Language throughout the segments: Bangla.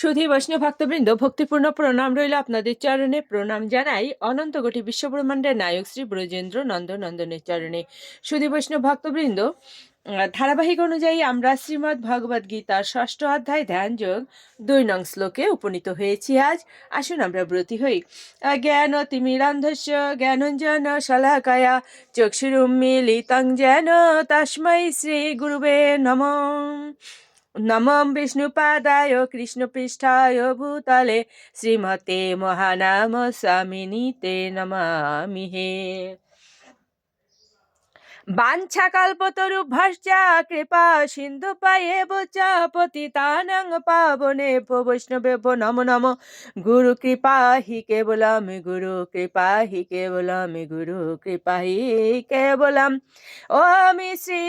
সুধী বৈষ্ণব ভক্তবৃন্দ, ভক্তিপূর্ণ প্রণাম রইল আপনাদের চরণে। প্রণাম জানাই অনন্ত কোটি বিশ্বব্রহ্মাণ্ডের নায়ক শ্রী ব্রজেন্দ্র নন্দনের চরণে। সুধী বৈষ্ণব ভক্তবৃন্দ, ধারাবাহিক অনুযায়ী আমরা শ্রীমদ্ ভগবদ গীতার 6ষ্ঠ অধ্যায় ধ্যান যোগ 2 নং শ্লোকে উপনীত হয়েছি। আজ আসুন আমরা ব্রতী হই। জ্ঞান তিমিরান্ধস্য জ্ঞানঞ্জন শলাকায়া চক্ষুরুন্মীলিতং যেন তস্मै শ্রী গুরুবে নমঃ। নমঃ বিষ্ণুপাদায় কৃষ্ণপৃষ্ঠায় ভূতলে শ্রীমতে মহানাম স্বামিনীতে নমামি হে। বাঞ্ছাকল্পতরুভ্যশ্চ কৃপা সিন্ধুপায়েব চ পতিতানাং পাবনেভ্যো বৈষ্ণবেভ্যো নমো নমঃ। গুরু কৃপা হি কেবলম, গুরু কৃপা হি কেবলম, গুরু কৃপা হি কেবলম। ওম শ্রী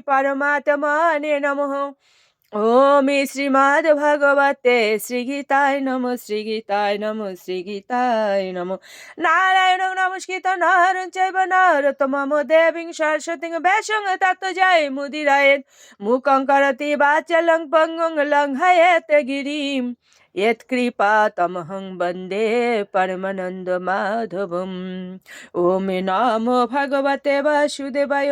পরমাত্মনে নমঃ। ওম শ্রীমদ্ ভগবতে শ্রীগীতায় নমঃ, শ্রীগীতায় নমঃ, শ্রীগীতায় নমঃ। নারায়ণং নমস্কৃত নরং চৈব নরোত্তমং দেবীং সরস্বতীং ব্যাসং ততো জয়মুদীরয়েৎ। মূকং করোতি বাচালং পঙ্গুং লঙ্ঘয়েৎ গিরিম। यत्कृपा तमहं वन्दे परमानन्दमाधवम्। ओम नमो भगवते वासुदेवाय,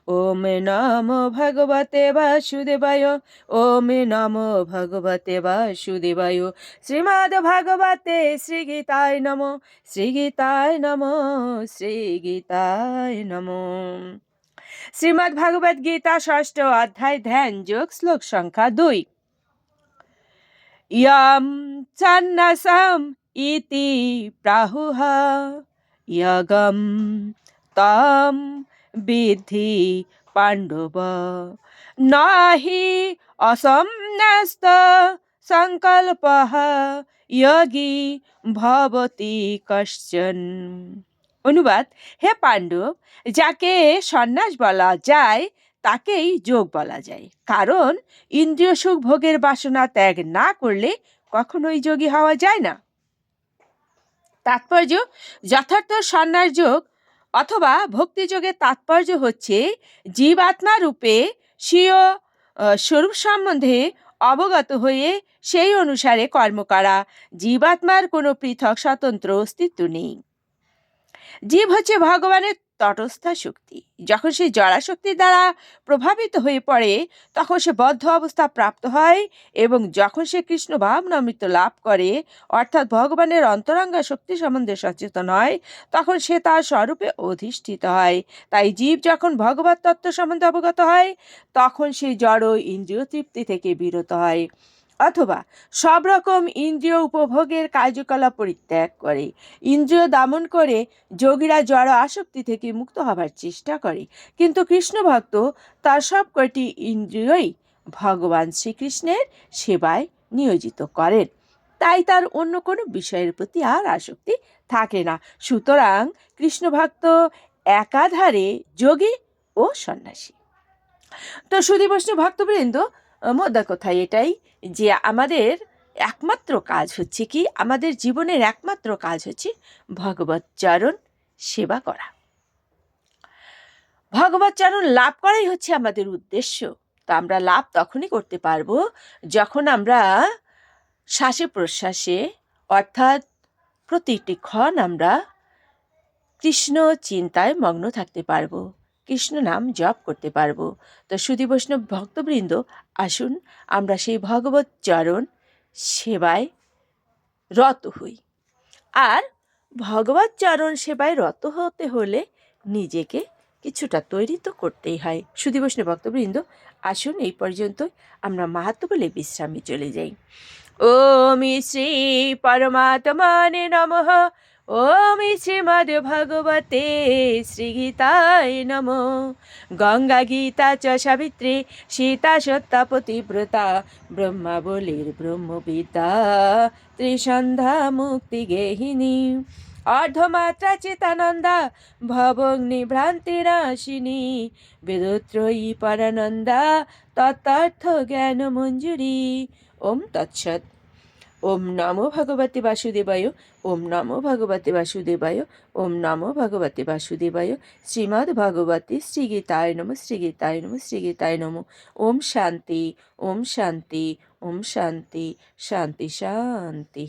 ओम नमो भगवते वासुदेवाय, ओम नमो भगवते वासुदेवाय। श्रीमद् भगवते श्रीगीताय नमो, श्रीगीताय नमो, श्रीगीताय नमो। श्रीमद् भगवद गीता 6ষ্ঠ অধ্যায় ধ্যান যোগ শ্লোক সংখ্যা 2। यम सन्नसम इति प्राहुः यगम तम विद्धि पांडव नहि असंन्यस्त संकल्पः योगी भवति कश्चन। অনুবাদ: হে পাণ্ডব, যাকে সন্ন্যাস বলা যায় তাকেই যোগ বলা যায়, কারণ ইন্দ্রিয় সুখ ভোগের বাসনা ত্যাগ না করলে কখনোই যোগী হওয়া যায় না। তাৎপর্য: যথার্থ সন্ন্যাস যোগ অথবা ভক্তিযোগের তাৎপর্য হচ্ছে জীবাত্মা রূপে স্বীয় স্বরূপ সম্বন্ধে অবগত হয়ে সেই অনুসারে কর্ম করা। জীবাত্মার কোনো পৃথক স্বতন্ত্র অস্তিত্ব নেই। জীব হচ্ছে ভগবানের তটস্থ শক্তি। যখন সে জড়া শক্তির দ্বারা প্রভাবিত হয়ে পড়ে তখন সে বদ্ধ অবস্থা প্রাপ্ত হয়, এবং যখন সে কৃষ্ণ ভাবনামৃত লাভ করে অর্থাৎ ভগবানের অন্তরঙ্গা শক্তি সম্বন্ধে সচেতন হয়, তখন সে তার স্বরূপে অধিষ্ঠিত হয়। তাই জীব যখন ভগবত তত্ত্ব সম্বন্ধে অবগত হয় তখন সে জড় ইন্দ্রিয় তৃপ্তি থেকে বিরত হয়, অথবা সব রকম ইন্দ্রিয় উপভোগের কার্যকলাপ পরিত্যাগ করে। ইন্দ্রিয় দমন করে যোগীরা জড় আসক্তি থেকে মুক্ত হবার চেষ্টা করে, কিন্তু কৃষ্ণ ভক্ত তার সব কয়টি ইন্দ্রিয়ই ভগবান শ্রীকৃষ্ণের সেবায় নিয়োজিত করেন, তাই তার অন্য কোনো বিষয়ের প্রতি আর আসক্তি থাকে না। সুতরাং কৃষ্ণ ভক্ত একাধারে যোগী ও সন্ন্যাসী। তো সুধী বৈষ্ণব ভক্তবৃন্দ, মোদ্দা কথা এটাই যে আমাদের একমাত্র কাজ হচ্ছে কি, আমাদের জীবনের একমাত্র কাজ হচ্ছে ভগবত চরণ সেবা করা। ভগবত চরণ লাভ করাই হচ্ছে আমাদের উদ্দেশ্য। তো আমরা লাভ তখনই করতে পারবো যখন আমরা শ্বাসে প্রশ্বাসে অর্থাৎ প্রতিটি ক্ষণ আমরা কৃষ্ণ চিন্তায় মগ্ন থাকতে পারবো, কৃষ্ণ নাম জপ করতে পারবো। তো সুধী বৈষ্ণব ভক্তবৃন্দ, আসুন আমরা সেই ভগবত চরণ সেবায় রত হই। আর ভগবত চরণ সেবায় রত হতে হলে নিজেকে কিছুটা তৈরি তো করতেই হয়। সুধী বৈষ্ণব ভক্তবৃন্দ, আসুন এই পর্যন্তই আমরা মাহাত্ম্য বলে বিশ্রামে চলে যাই। ওম শ্রী পরমাত্মনে নমঃ। ওম শ্রীমদ্ ভগবতে শ্রীগীতায় নমঃ। গঙ্গা গীতা চ সাবিত্রী সীতা সত্যা পতিব্রতা ব্রহ্মাবলীর ব্রহ্মবিদ্যা ত্রিসন্ধ্যা মুক্তি গেহিনী অর্ধমাত্রা চিতানন্দা ভবগ্নি ভ্রান্তিনাশিনী বেদত্রয়ী পরানন্দা তত্ত্বার্থ জ্ঞান মঞ্জুরি। ওম তৎসৎ। ওম নমো ভগবতে বাসুদেবায়, ওম নমো ভগবতে বাসুদেবায়, ওম নমো ভগবতে বাসুদেবায়। শ্রীমদ্ ভগবতে শ্রীগীতায় নমঃ, শ্রীগীতায় নমঃ, শ্রীগীতায় নমঃ। ওম শান্তি, ওম শান্তি, ওম শান্তি শান্তি শান্তি।